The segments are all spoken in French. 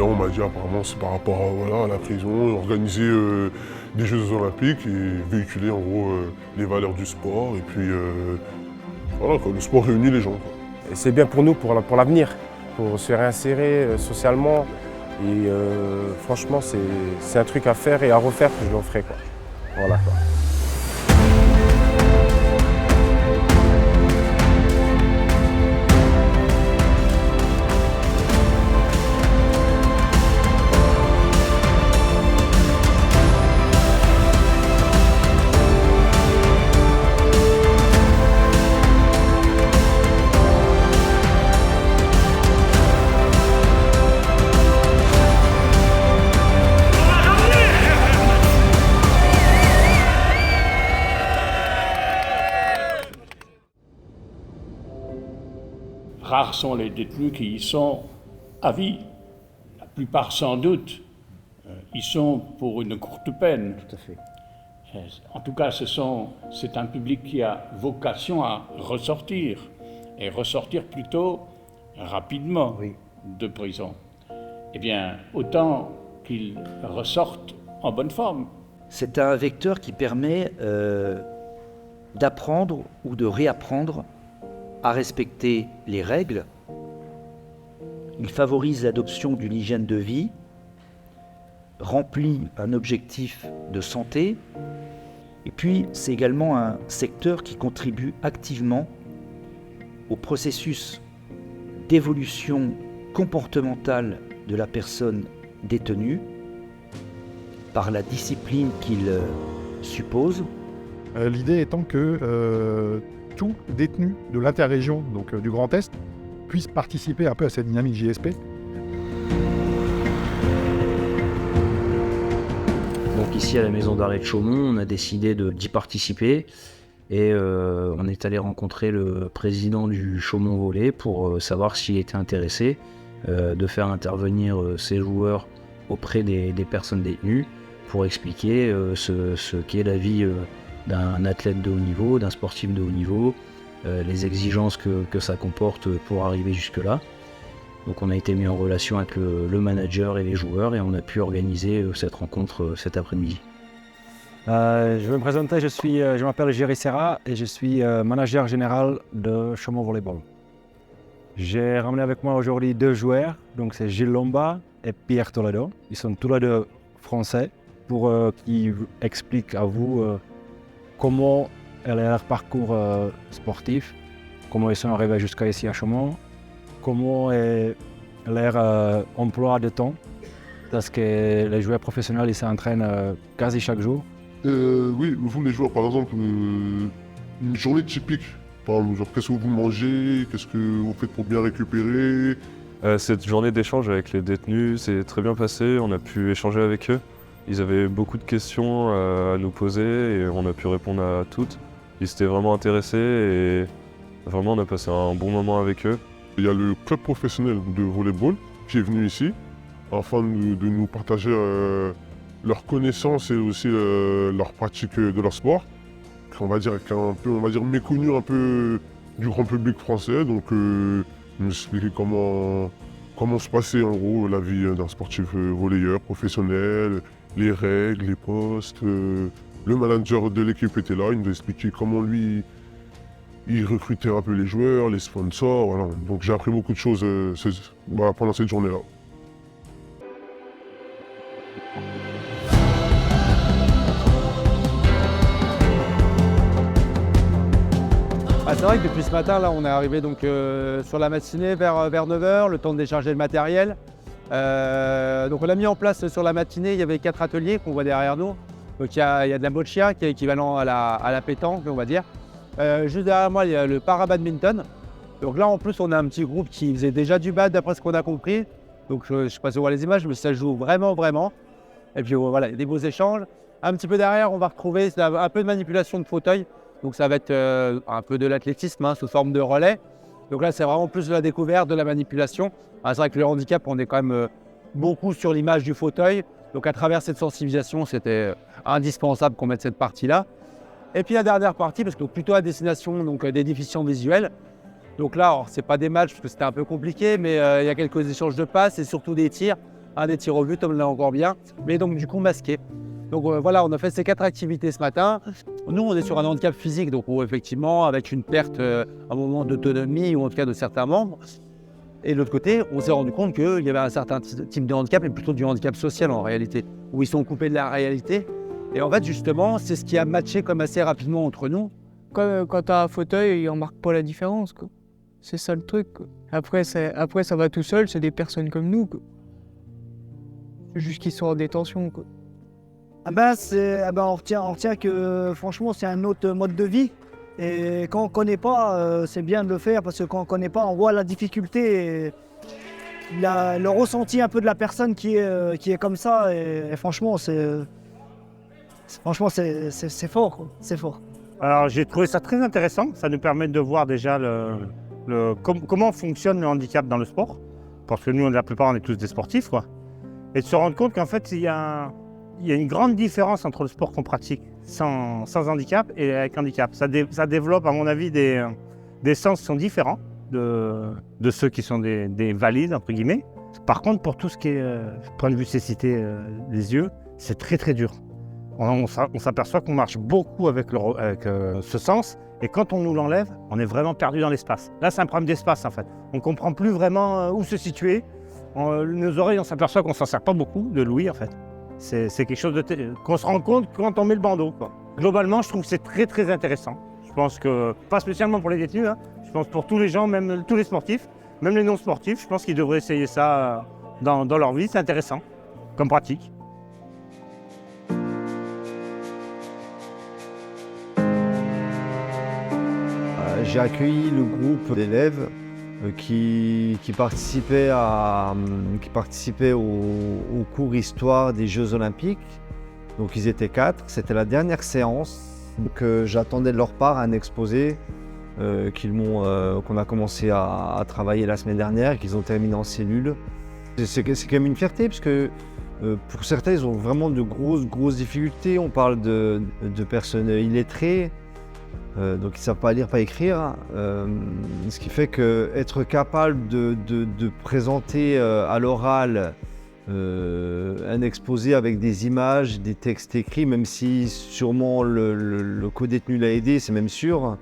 là, on m'a dit apparemment c'est par rapport à, voilà, à la prison, organiser des Jeux olympiques et véhiculer en gros les valeurs du sport. Et puis voilà, quoi, le sport réunit les gens, quoi. Et c'est bien pour nous, pour l'avenir, pour se réinsérer socialement. Et franchement, c'est un truc à faire et à refaire que je le ferai, quoi. Voilà, quoi. Rares sont les détenus qui y sont à vie. La plupart, sans doute, y sont pour une courte peine. Tout à fait. En tout cas, c'est un public qui a vocation à ressortir, et ressortir plutôt rapidement de prison. Eh bien, autant qu'ils ressortent en bonne forme. C'est un vecteur qui permet d'apprendre ou de réapprendre à respecter les règles. Il favorise l'adoption d'une hygiène de vie, remplit un objectif de santé, et puis c'est également un secteur qui contribue activement au processus d'évolution comportementale de la personne détenue par la discipline qu'il suppose. L'idée étant que tout détenu de l'interrégion, donc du Grand Est, puisse participer un peu à cette dynamique JSP. Donc ici à la maison d'arrêt de Chaumont, on a décidé d'y participer et on est allé rencontrer le président du Chaumont Volley pour savoir s'il était intéressé de faire intervenir ses joueurs auprès des personnes détenues pour expliquer ce qu'est la vie d'un athlète de haut niveau, d'un sportif de haut niveau, les exigences que ça comporte pour arriver jusque-là. Donc on a été mis en relation avec le manager et les joueurs et on a pu organiser cette rencontre cet après-midi. Je vais me présenter, je m'appelle Jerry Serra et je suis manager général de Chaumont Volleyball. J'ai ramené avec moi aujourd'hui deux joueurs, donc c'est Gilles Lomba et Pierre Toledo. Ils sont tous les deux français pour qu'ils expliquent à vous comment est leur parcours sportif, comment ils sont arrivés jusqu'à ici à Chaumont, comment est leur emploi de temps, parce que les joueurs professionnels ils s'entraînent quasi chaque jour. Oui, vous les joueurs, par exemple, une journée typique. Par exemple, genre, qu'est-ce que vous mangez, qu'est-ce que vous faites pour bien récupérer? Cette journée d'échange avec les détenus s'est très bien passée, on a pu échanger avec eux. Ils avaient beaucoup de questions à nous poser et on a pu répondre à toutes. Ils étaient vraiment intéressés et vraiment on a passé un bon moment avec eux. Il y a le club professionnel de volleyball qui est venu ici afin de nous partager leurs connaissances et aussi leur pratique de leur sport. On va dire méconnu un peu du grand public français. Donc nous expliquer comment se passait en gros la vie d'un sportif volleyeur professionnel, les règles, les postes. Le manager de l'équipe était là, il nous a expliqué comment lui il recrutait un peu les joueurs, les sponsors, voilà. Donc j'ai appris beaucoup de choses pendant cette journée-là. C'est vrai que depuis ce matin, là, on est arrivé donc, sur la matinée vers 9h, le temps de décharger le matériel. Donc on a mis en place sur la matinée, il y avait 4 ateliers qu'on voit derrière nous. Donc il y a de la boccia qui est équivalent à la pétanque, on va dire. Juste derrière moi, il y a le para-badminton. Donc là, en plus, on a un petit groupe qui faisait déjà du bad, d'après ce qu'on a compris. Donc je ne sais pas si on voit les images, mais ça joue vraiment, vraiment. Et puis voilà, il y a des beaux échanges. Un petit peu derrière, on va retrouver un peu de manipulation de fauteuil. Donc ça va être un peu de l'athlétisme sous forme de relais. Donc là, c'est vraiment plus de la découverte, de la manipulation. C'est vrai que le handicap, on est quand même beaucoup sur l'image du fauteuil. Donc à travers cette sensibilisation, c'était indispensable qu'on mette cette partie-là. Et puis la dernière partie, parce que plutôt à destination donc, des déficients visuels. Donc là, ce n'est pas des matchs parce que c'était un peu compliqué, mais il y a quelques échanges de passes et surtout des tirs. des tirs au but, on l'a encore bien, mais donc du coup masqué. Donc voilà, on a fait ces 4 activités ce matin. Nous, on est sur un handicap physique, donc effectivement, avec une perte à un moment d'autonomie, ou en tout cas de certains membres. Et de l'autre côté, on s'est rendu compte qu'il y avait un certain type de handicap, mais plutôt du handicap social en réalité, où ils sont coupés de la réalité. Et en fait, justement, c'est ce qui a matché comme assez rapidement entre nous. Quand t'as un fauteuil, il en marque pas la différence, quoi. C'est ça le truc, quoi. Après, ça va tout seul, c'est des personnes comme nous, quoi. C'est juste qu'ils sont en détention, quoi. On retient que franchement c'est un autre mode de vie et quand on ne connaît pas, c'est bien de le faire parce que quand on ne connaît pas, on voit la difficulté et le ressenti un peu de la personne qui est comme ça et franchement c'est fort, quoi. C'est fort. Alors j'ai trouvé ça très intéressant, ça nous permet de voir déjà comment fonctionne le handicap dans le sport, parce que nous la plupart on est tous des sportifs, quoi. Et de se rendre compte qu'en fait il y a une grande différence entre le sport qu'on pratique sans handicap et avec handicap. Ça développe, à mon avis, des sens qui sont différents de ceux qui sont des valides, entre guillemets. Par contre, pour tout ce qui est point de vue cécité des yeux, c'est très très dur. On s'aperçoit qu'on marche beaucoup avec ce sens, et quand on nous l'enlève, on est vraiment perdu dans l'espace. Là, c'est un problème d'espace, en fait. On ne comprend plus vraiment où se situer. Nos oreilles, on s'aperçoit qu'on ne s'en sert pas beaucoup de l'ouïe, en fait. C'est quelque chose qu'on se rend compte quand on met le bandeau, quoi. Globalement, je trouve que c'est très très intéressant. Je pense que, pas spécialement pour les détenus, hein, je pense pour tous les gens, même tous les sportifs, même les non-sportifs, je pense qu'ils devraient essayer ça dans leur vie, c'est intéressant comme pratique. J'ai accueilli le groupe d'élèves qui participaient au cours Histoire des Jeux Olympiques. Donc ils étaient 4, c'était la dernière séance. Donc j'attendais de leur part un exposé qu'on a commencé à travailler la semaine dernière et qu'ils ont terminé en cellule. C'est quand même une fierté parce que pour certains ils ont vraiment de grosses difficultés. On parle de personnes illettrées. Donc ils ne savent pas lire, pas écrire, ce qui fait qu'être capable de présenter à l'oral un exposé avec des images, des textes écrits, même si sûrement le co-détenu l'a aidé, c'est même sûr,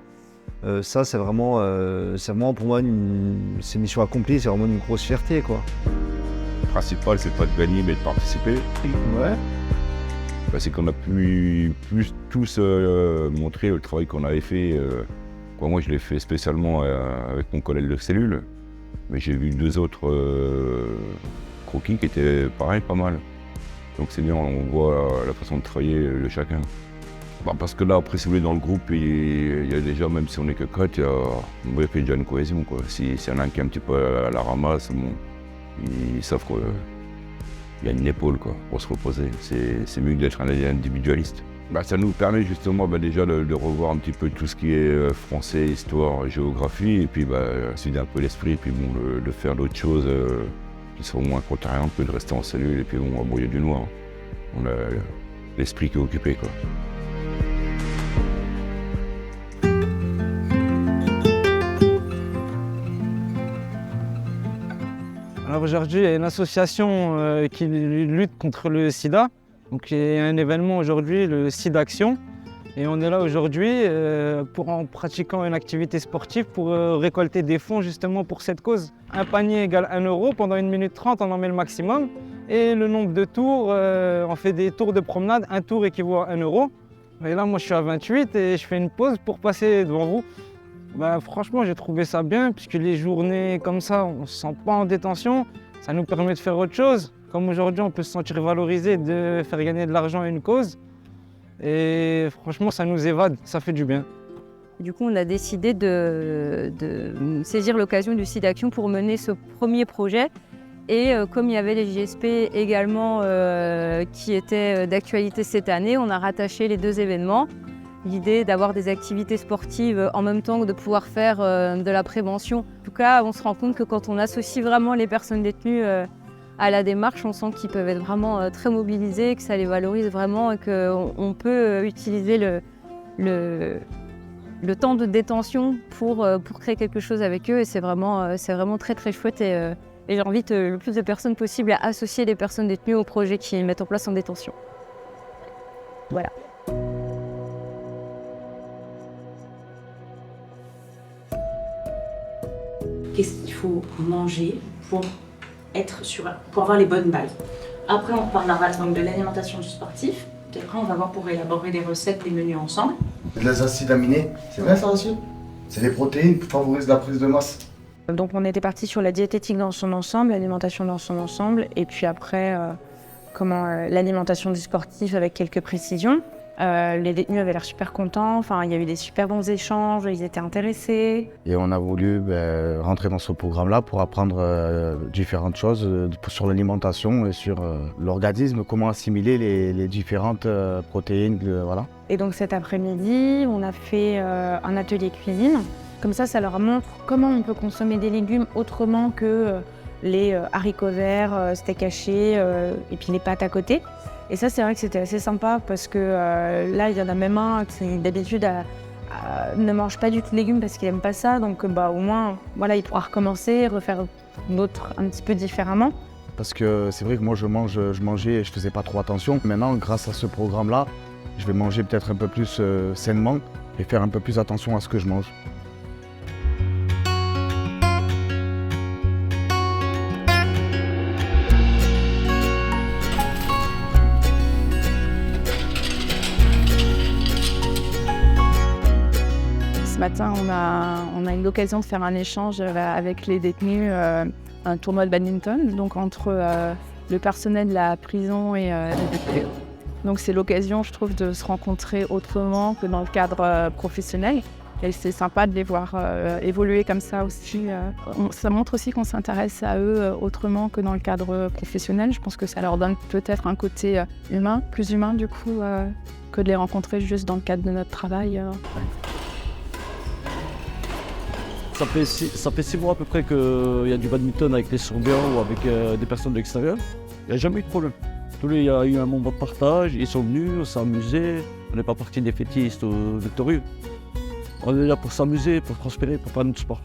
ça c'est vraiment pour moi c'est une mission accomplie, c'est vraiment une grosse fierté, quoi. Le principal c'est pas de gagner mais de participer. Ouais. C'est qu'on a pu tous montrer le travail qu'on avait fait. Moi, je l'ai fait spécialement avec mon collègue de cellule, mais j'ai vu 2 autres croquis qui étaient pareil, pas mal. Donc c'est bien, on voit la façon de travailler de chacun. Parce que là, après, si vous voulez, dans le groupe, il y a déjà, même si on n'est que 4, il y a déjà une cohésion, quoi. S'il y en a un qui est un petit peu à la ramasse, bon, ils savent quoi. Il y a une épaule, quoi, pour se reposer. C'est mieux d'être un individualiste. Ça nous permet justement déjà de revoir un petit peu tout ce qui est français, histoire, géographie, et puis s'aider un peu l'esprit, et puis bon, de faire d'autres choses qui sont moins contrariantes que de rester en cellule, et puis bon, à brouiller du noir. On a l'esprit qui est occupé, quoi. Alors aujourd'hui, il y a une association qui lutte contre le sida. Donc il y a un événement aujourd'hui, le SIDAction. Et on est là aujourd'hui en pratiquant une activité sportive pour récolter des fonds justement pour cette cause. Un panier égale 1 € pendant 1 minute 30, on en met le maximum. Et le nombre de tours, on fait des tours de promenade, un tour équivaut à 1 €. Et là, moi je suis à 28 et je fais une pause pour passer devant vous. Franchement, j'ai trouvé ça bien, puisque les journées comme ça, on ne se sent pas en détention. Ça nous permet de faire autre chose. Comme aujourd'hui, on peut se sentir valorisé de faire gagner de l'argent à une cause. Et franchement, ça nous évade, ça fait du bien. Du coup, on a décidé de saisir l'occasion du SIDAction pour mener ce premier projet. Et comme il y avait les JSP également qui étaient d'actualité cette année, on a rattaché les 2 événements. L'idée d'avoir des activités sportives en même temps que de pouvoir faire de la prévention. En tout cas, on se rend compte que quand on associe vraiment les personnes détenues à la démarche, on sent qu'ils peuvent être vraiment très mobilisés, que ça les valorise vraiment et qu'on peut utiliser le temps de détention pour créer quelque chose avec eux. Et c'est vraiment très très chouette et Et j'invite le plus de personnes possible à associer les personnes détenues aux projets qu'ils mettent en place en détention. Voilà. Qu'est-ce qu'il faut manger pour avoir les bonnes bases. Après, on parlera donc de l'alimentation du sportif. Et après, on va voir pour élaborer des recettes, des menus ensemble. Les acides aminés, c'est vrai ça aussi? C'est les protéines qui favorisent la prise de masse. Donc on était parti sur la diététique dans son ensemble, l'alimentation dans son ensemble, et puis après, l'alimentation du sportif avec quelques précisions. Les détenus avaient l'air super contents, enfin, il y a eu des super bons échanges, ils étaient intéressés. Et on a voulu rentrer dans ce programme-là pour apprendre différentes choses sur l'alimentation et sur l'organisme, comment assimiler les différentes protéines, voilà. Et donc cet après-midi, on a fait un atelier cuisine. Comme ça leur montre comment on peut consommer des légumes autrement que les haricots verts, steak haché et puis les pâtes à côté. Et ça, c'est vrai que c'était assez sympa parce que là, il y en a même un qui d'habitude ne mange pas du tout de légumes parce qu'il n'aime pas ça. Donc au moins, voilà, il pourra recommencer, refaire d'autres un petit peu différemment. Parce que c'est vrai que moi, je mangeais et je faisais pas trop attention. Maintenant, grâce à ce programme-là, je vais manger peut-être un peu plus sainement et faire un peu plus attention à ce que je mange. Ce matin, on a eu l'occasion de faire un échange avec les détenus, un tournoi de badminton, donc entre le personnel de la prison et les détenus. Donc c'est l'occasion, je trouve, de se rencontrer autrement que dans le cadre professionnel. Et c'est sympa de les voir évoluer comme ça aussi. Ça montre aussi qu'on s'intéresse à eux autrement que dans le cadre professionnel. Je pense que ça leur donne peut-être un côté humain, plus humain du coup, que de les rencontrer juste dans le cadre de notre travail. Ça fait 6 mois à peu près qu'il y a du badminton avec les surveillants ou avec des personnes de l'extérieur. Il n'y a jamais eu de problème. Il y a eu un moment de partage, ils sont venus, on s'est amusé. On n'est pas parti des fétistes ou victorieux. On est là pour s'amuser, pour prospérer, pour faire notre sport.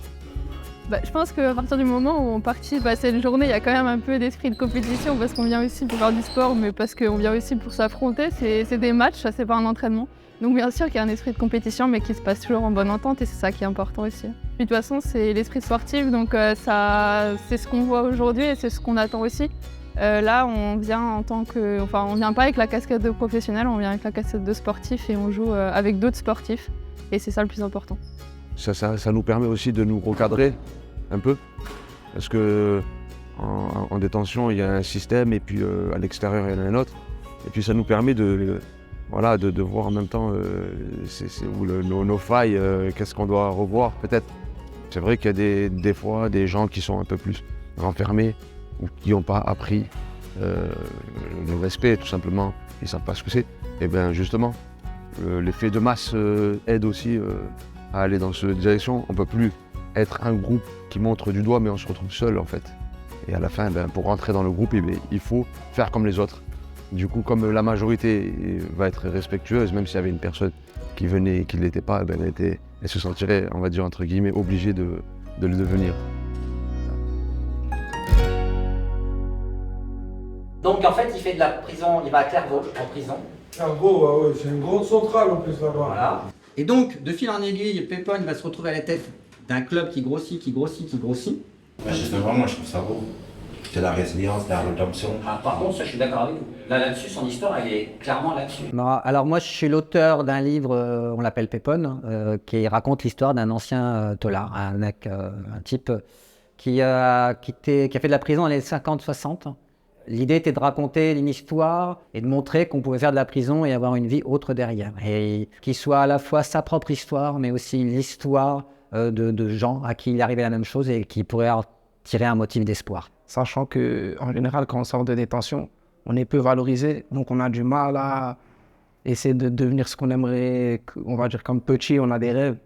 Je pense qu'à partir du moment où on participe à cette journée, il y a quand même un peu d'esprit de compétition parce qu'on vient aussi pour faire du sport, mais parce qu'on vient aussi pour s'affronter. C'est des matchs, ça c'est pas un entraînement. Donc bien sûr qu'il y a un esprit de compétition, mais qui se passe toujours en bonne entente et c'est ça qui est important aussi. Puis de toute façon, c'est l'esprit sportif, donc c'est ce qu'on voit aujourd'hui et c'est ce qu'on attend aussi. Là, on vient on vient pas avec la casquette de professionnel, on vient avec la casquette de sportif et on joue avec d'autres sportifs. Et c'est ça le plus important. Ça nous permet aussi de nous recadrer un peu. Parce que en détention, il y a un système et puis à l'extérieur, il y en a un autre. Et puis ça nous permet de voir en même temps nos failles, qu'est-ce qu'on doit revoir peut-être. C'est vrai qu'il y a des fois des gens qui sont un peu plus renfermés ou qui n'ont pas appris le respect tout simplement. Ils ne savent pas ce que c'est. Et bien justement, l'effet de masse aide aussi à aller dans cette direction. On ne peut plus être un groupe qui montre du doigt, mais on se retrouve seul en fait. Et à la fin, pour rentrer dans le groupe, il faut faire comme les autres. Du coup, comme la majorité va être respectueuse, même s'il y avait une personne qui venait et qui ne l'était pas, elle se sentirait, on va dire entre guillemets, obligée de le devenir. Donc en fait, il fait de la prison, il va à Clairvaux en prison. Clairvaux, ouais, c'est une grande centrale en plus là-bas. Voilà. Et donc, de fil en aiguille, Pépone va se retrouver à la tête d'un club qui grossit, qui grossit, qui grossit. Justement, moi je trouve ça beau. C'est la résilience, la rédemption. Ah, par contre, ça je suis d'accord avec vous. Là-dessus, son histoire, elle est clairement là-dessus. Alors moi, je suis l'auteur d'un livre, on l'appelle Pépone, qui raconte l'histoire d'un ancien tolard, un type qui a fait de la prison dans les 50-60. L'idée était de raconter une histoire et de montrer qu'on pouvait faire de la prison et avoir une vie autre derrière. Et qu'il soit à la fois sa propre histoire, mais aussi l'histoire de gens à qui il arrivait la même chose et qui pourraient en tirer un motif d'espoir. Sachant qu'en général, quand on sort de détention, on est peu valorisé, donc on a du mal à essayer de devenir ce qu'on aimerait, on va dire comme petit, on a des rêves.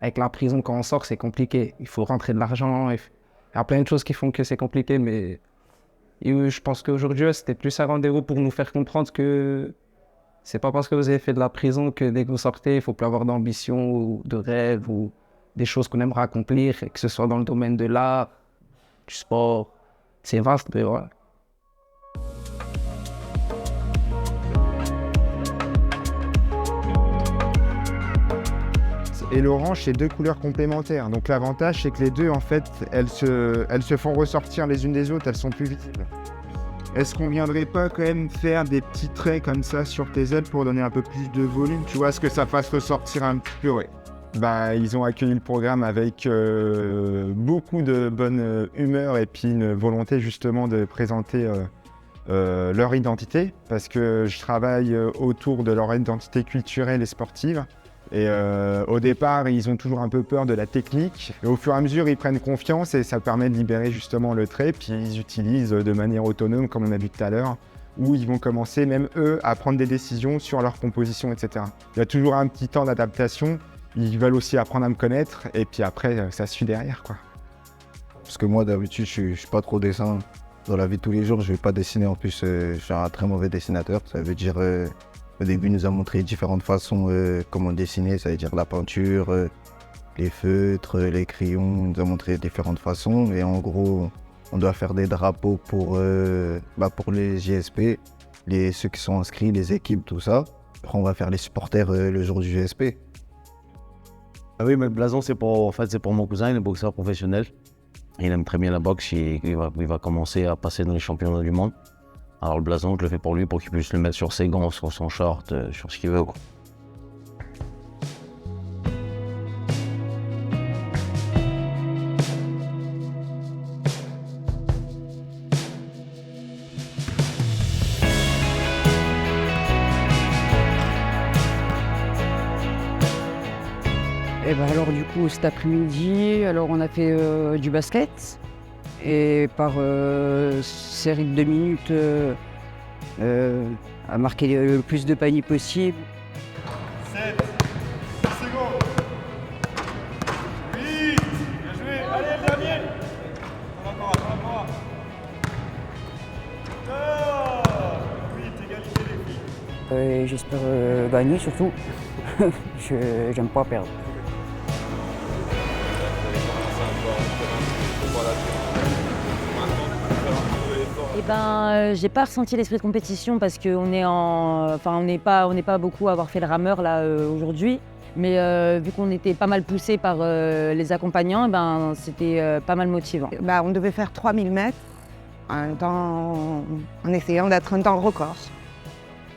Avec la prison, quand on sort, c'est compliqué. Il faut rentrer de l'argent, il y a plein de choses qui font que c'est compliqué, mais je pense qu'aujourd'hui, c'était plus un rendez-vous pour nous faire comprendre que c'est pas parce que vous avez fait de la prison que dès que vous sortez, il faut plus avoir d'ambition ou de rêve ou des choses qu'on aimerait accomplir, que ce soit dans le domaine de l'art, du sport, c'est vaste, mais voilà. Et l'orange, c'est 2 couleurs complémentaires. Donc l'avantage, c'est que les deux, en fait, elles se font ressortir les unes des autres, elles sont plus visibles. Est-ce qu'on viendrait pas quand même faire des petits traits comme ça sur tes ailes pour donner un peu plus de volume? Tu vois, ce que ça fasse ressortir un petit peu, ouais. Bah, ils ont accueilli le programme avec beaucoup de bonne humeur et puis une volonté justement de présenter leur identité, parce que je travaille autour de leur identité culturelle et sportive. Et au départ, ils ont toujours un peu peur de la technique. Et au fur et à mesure, ils prennent confiance et ça permet de libérer justement le trait. Puis ils utilisent de manière autonome, comme on a vu tout à l'heure, où ils vont commencer même eux à prendre des décisions sur leur composition, etc. Il y a toujours un petit temps d'adaptation. Ils veulent aussi apprendre à me connaître et puis après, ça suit derrière, quoi. Parce que moi, d'habitude, je suis pas trop dessin. Dans la vie de tous les jours, je vais pas dessiner. En plus, je suis un très mauvais dessinateur. Ça veut dire... Au début, il nous a montré différentes façons comment dessiner, ça veut dire la peinture, les feutres, les crayons. Il nous a montré différentes façons. Et en gros, on doit faire des drapeaux pour les JSP, ceux qui sont inscrits, les équipes, tout ça. Après, on va faire les supporters le jour du JSP. Ah oui, mais le blason, c'est pour mon cousin, il est boxeur professionnel. Il aime très bien la boxe, il va commencer à passer dans les championnats du monde. Alors le blason, je le fais pour lui, pour qu'il puisse le mettre sur ses gants, sur son short, sur ce qu'il veut. Et ben alors du coup cet après-midi, alors on a fait du basket et par série de 2 minutes à marquer le plus de paniers possible. 7, 10 secondes. 8, bien joué. Allez le dernier. Encore. 8, égalité les filles. J'espère gagner surtout. J'aime pas perdre. Eh ben, j'ai pas ressenti l'esprit de compétition parce qu'on n'est pas beaucoup à avoir fait le rameur là aujourd'hui. Mais vu qu'on était pas mal poussé par les accompagnants, ben, c'était pas mal motivant. On devait faire 3000 mètres en essayant d'être un temps record.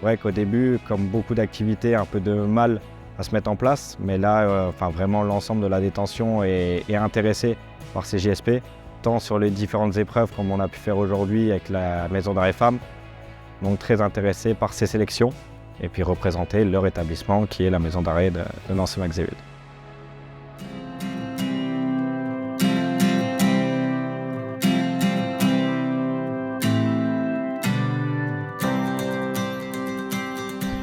Ouais, qu'au début, comme beaucoup d'activités, un peu de mal à se mettre en place. Mais là, vraiment, l'ensemble de la détention est intéressé par ces JSP. Tant sur les différentes épreuves comme on a pu faire aujourd'hui avec la Maison d'Arrêt Femmes. Donc très intéressé par ces sélections et puis représenter leur établissement qui est la Maison d'Arrêt de Nancy-Maxéville.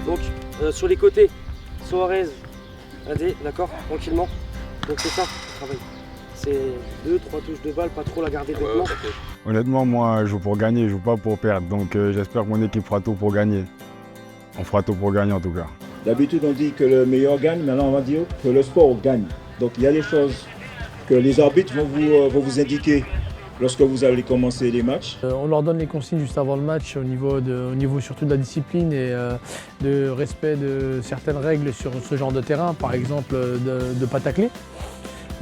Donc sur les côtés, Soares, Adé, d'accord, tranquillement. Donc c'est ça le travail. C'est 2-3 touches de balle, pas trop la garder bêtement. Honnêtement, moi, je joue pour gagner, je joue pas pour perdre. Donc j'espère que mon équipe fera tout pour gagner. On fera tout pour gagner en tout cas. D'habitude, on dit que le meilleur gagne. Maintenant, on va dire que le sport gagne. Donc il y a des choses que les arbitres vont vous indiquer lorsque vous allez commencer les matchs. On leur donne les consignes juste avant le match au niveau surtout de la discipline et de respect de certaines règles sur ce genre de terrain, par exemple de ne pas tacler.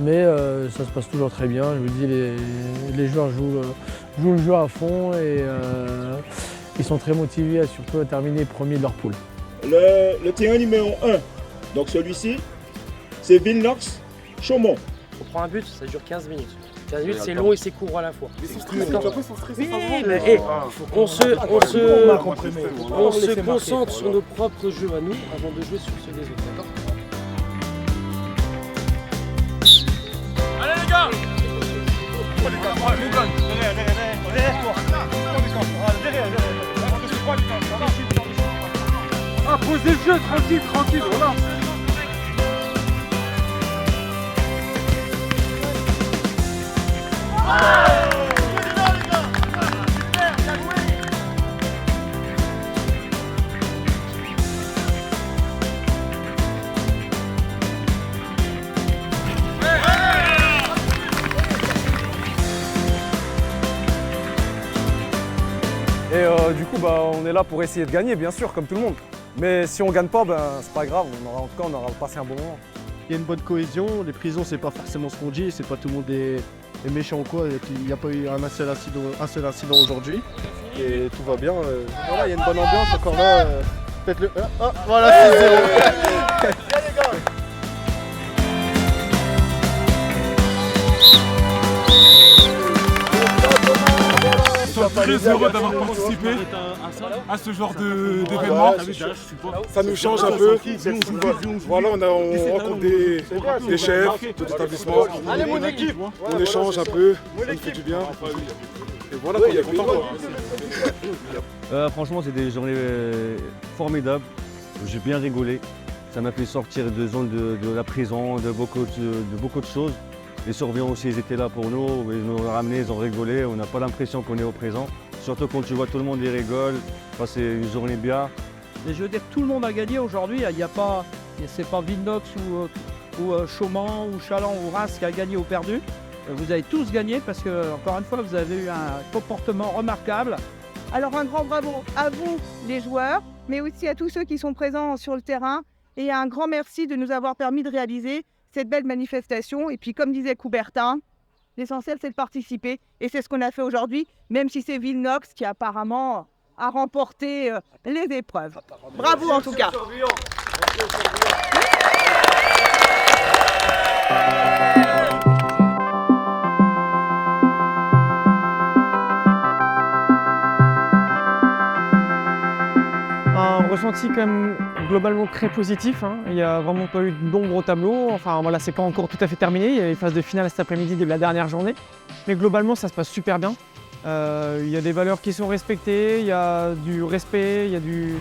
Mais ça se passe toujours très bien. Je vous dis, les joueurs jouent le jeu à fond et ils sont très motivés surtout à terminer premier de leur poule. Le terrain numéro 1, donc celui-ci, c'est Vilnox Chaumont. On prend un but, ça dure 15 minutes. 15 minutes, c'est long et c'est court à la fois. Ils sont stressés, après ils sont stressés. On se concentre sur nos propres jeux à nous avant de jouer sur ceux des autres, d'accord ? Allez les gars! Ah, posez le jeu, tranquille, voilà. du coup, on est là pour essayer de gagner, bien sûr, comme tout le monde. Mais si on gagne pas, c'est pas grave, en tout cas, on aura passé un bon moment. Il y a une bonne cohésion, les prisons, c'est pas forcément ce qu'on dit, c'est pas tout le monde est méchant ou quoi, il n'y a pas eu un seul incident aujourd'hui. Et tout va bien, voilà, il y a une bonne ambiance, encore là, faites-le. Voilà, 6-0. Nous sommes très heureux d'avoir participé à ce genre d'événement. Ça nous change un peu. Voilà, on rencontre des chefs de l'établissement. On échange un peu, ça nous fait du bien. Et voilà, on est content. Franchement, c'est des journées formidables. J'ai bien rigolé. Ça m'a fait sortir de zone de la prison, de beaucoup de choses. Les surveillants aussi, ils étaient là pour nous, ils nous ont ramenés, ils ont rigolé. On n'a pas l'impression qu'on est au présent. Surtout quand tu vois tout le monde, ils rigole. C'est une journée bien. Et je veux dire, tout le monde a gagné aujourd'hui. Il n'y a pas, c'est pas Vilnox ou Chaumont ou Chaland ou Reims qui a gagné ou perdu. Vous avez tous gagné parce que, encore une fois, vous avez eu un comportement remarquable. Alors un grand bravo à vous, les joueurs, mais aussi à tous ceux qui sont présents sur le terrain. Et un grand merci de nous avoir permis de réaliser cette belle manifestation. Et puis, comme disait Coubertin, l'essentiel, c'est de participer. Et c'est ce qu'on a fait aujourd'hui, même si c'est Vilnox qui apparemment a remporté les épreuves. Bravo en tout cas. Un ressenti quand même globalement très positif, hein. Il n'y a vraiment pas eu d'ombre au tableau, enfin voilà, c'est pas encore tout à fait terminé, il y a les phases de finale cet après-midi de la dernière journée, mais globalement ça se passe super bien. Il y a des valeurs qui sont respectées, il y a du respect, il y a du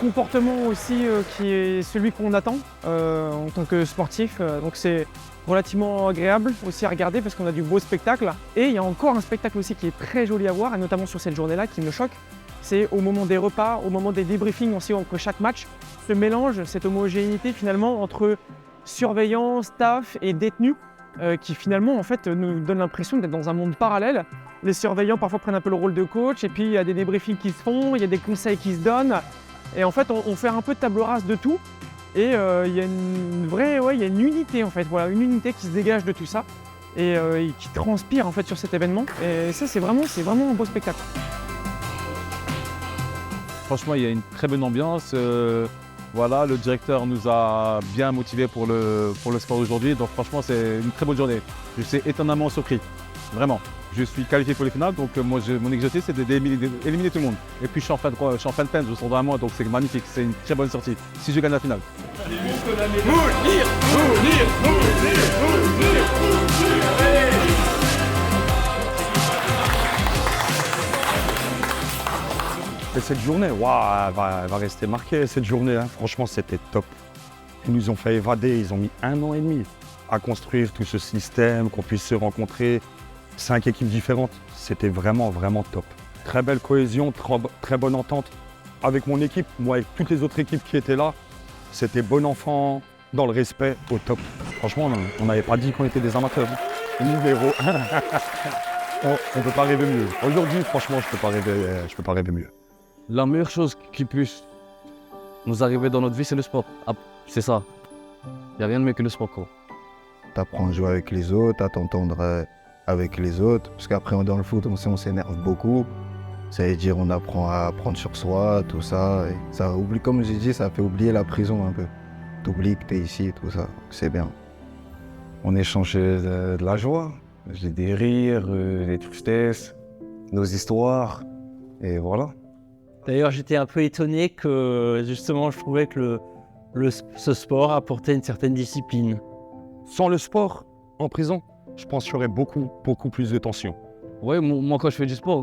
comportement aussi qui est celui qu'on attend en tant que sportif, donc c'est relativement agréable aussi à regarder parce qu'on a du beau spectacle. Et il y a encore un spectacle aussi qui est très joli à voir, et notamment sur cette journée-là qui me choque. C'est au moment des repas, au moment des débriefings aussi entre chaque match, ce mélange, cette homogénéité finalement entre surveillants, staff et détenus qui finalement en fait nous donne l'impression d'être dans un monde parallèle. Les surveillants parfois prennent un peu le rôle de coach et puis il y a des débriefings qui se font, il y a des conseils qui se donnent et en fait on fait un peu de table rase de tout et il y a une vraie, il y a une unité en fait, voilà, une unité qui se dégage de tout ça et qui transpire en fait sur cet événement et ça c'est vraiment un beau spectacle. Franchement, il y a une très bonne ambiance. Voilà, le directeur nous a bien motivés pour le sport aujourd'hui. Donc franchement, c'est une très bonne journée. Je suis étonnamment surpris. Vraiment. Je suis qualifié pour les finales, donc mon objectif c'est d'éliminer tout le monde. Et puis je suis en fin de peine, je sors d'un mois, donc c'est magnifique, c'est une très bonne sortie. Si je gagne la finale. Et cette journée, elle va rester marquée, cette journée, hein. Franchement, c'était top. Ils nous ont fait évader, ils ont mis 1 an et demi à construire tout ce système, qu'on puisse se rencontrer, 5 équipes différentes. C'était vraiment top. Très belle cohésion, très bonne entente avec mon équipe, moi et toutes les autres équipes qui étaient là. C'était bon enfant, dans le respect, au top. Franchement, on n'avait pas dit qu'on était des amateurs. Numéro 1. On ne peut pas rêver mieux. Aujourd'hui, franchement, je peux pas rêver mieux. La meilleure chose qui puisse nous arriver dans notre vie, c'est le sport. C'est ça. Il n'y a rien de mieux que le sport, quoi. T'apprends à jouer avec les autres, à t'entendre avec les autres. Parce qu'après, dans le foot, on s'énerve beaucoup. Ça veut dire on apprend à prendre sur soi, tout ça. Et ça oublie, comme j'ai dit, ça fait oublier la prison un peu. T'oublies que t'es ici, tout ça. C'est bien. On échange de la joie, des rires, des tristesses, nos histoires. Et voilà. D'ailleurs, j'étais un peu étonné que, justement, je trouvais que ce sport apportait une certaine discipline. Sans le sport, en prison, je pense qu'il y aurait beaucoup plus de tension. Oui, moi, quand je fais du sport,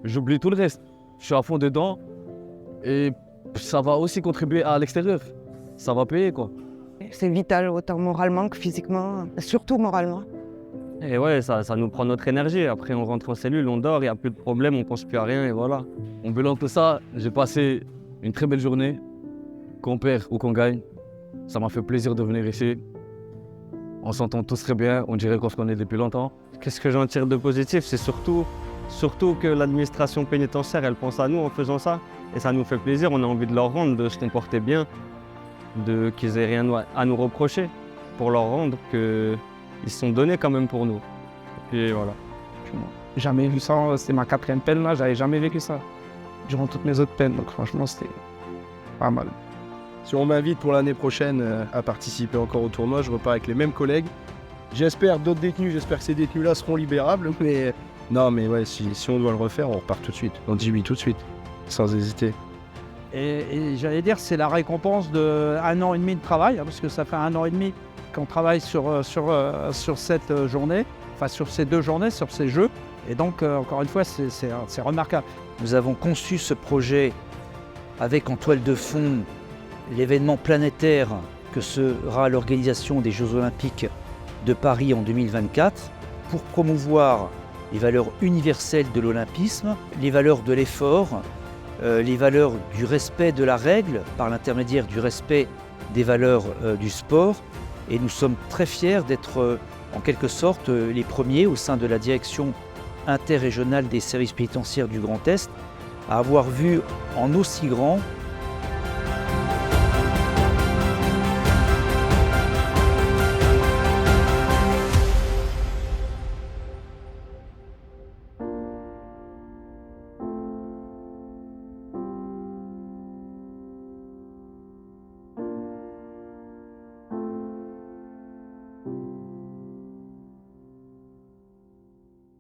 j'oublie tout le reste. Je suis à fond dedans et ça va aussi contribuer à l'extérieur. Ça va payer, quoi. C'est vital, autant moralement que physiquement, surtout moralement. Et ouais, ça nous prend notre énergie. Après, on rentre en cellule, on dort, il n'y a plus de problème, on ne pense plus à rien et voilà. En bilan de tout ça, j'ai passé une très belle journée. Qu'on perd ou qu'on gagne, ça m'a fait plaisir de venir ici. On s'entend tous très bien, on dirait qu'on se connaît depuis longtemps. Qu'est-ce que j'en tire de positif? C'est surtout Surtout que l'administration pénitentiaire, elle pense à nous en faisant ça. Et ça nous fait plaisir, on a envie de leur rendre, de se comporter bien, qu'ils aient rien à nous reprocher, pour leur rendre qu'ils se sont donnés quand même pour nous. Et voilà. Jamais vu ça, c'était ma 4e peine là, j'avais jamais vécu ça. Durant toutes mes autres peines, donc franchement c'était pas mal. Si on m'invite pour l'année prochaine à participer encore au tournoi, je repars avec les mêmes collègues. J'espère d'autres détenus, j'espère que ces détenus-là seront libérables, mais non, mais ouais, si on doit le refaire, on repart tout de suite. On dit oui tout de suite, sans hésiter. Et j'allais dire, c'est la récompense d'1 an et demi de travail, hein, parce que ça fait 1 an et demi qu'on travaille sur cette journée, enfin sur ces 2 journées, sur ces jeux. Et donc, encore une fois, c'est remarquable. Nous avons conçu ce projet avec en toile de fond l'événement planétaire que sera l'organisation des Jeux Olympiques de Paris en 2024 pour promouvoir les valeurs universelles de l'olympisme, les valeurs de l'effort, les valeurs du respect de la règle par l'intermédiaire du respect des valeurs du sport. Et nous sommes très fiers d'être en quelque sorte les premiers au sein de la direction interrégionale des services pénitentiaires du Grand Est à avoir vu en aussi grand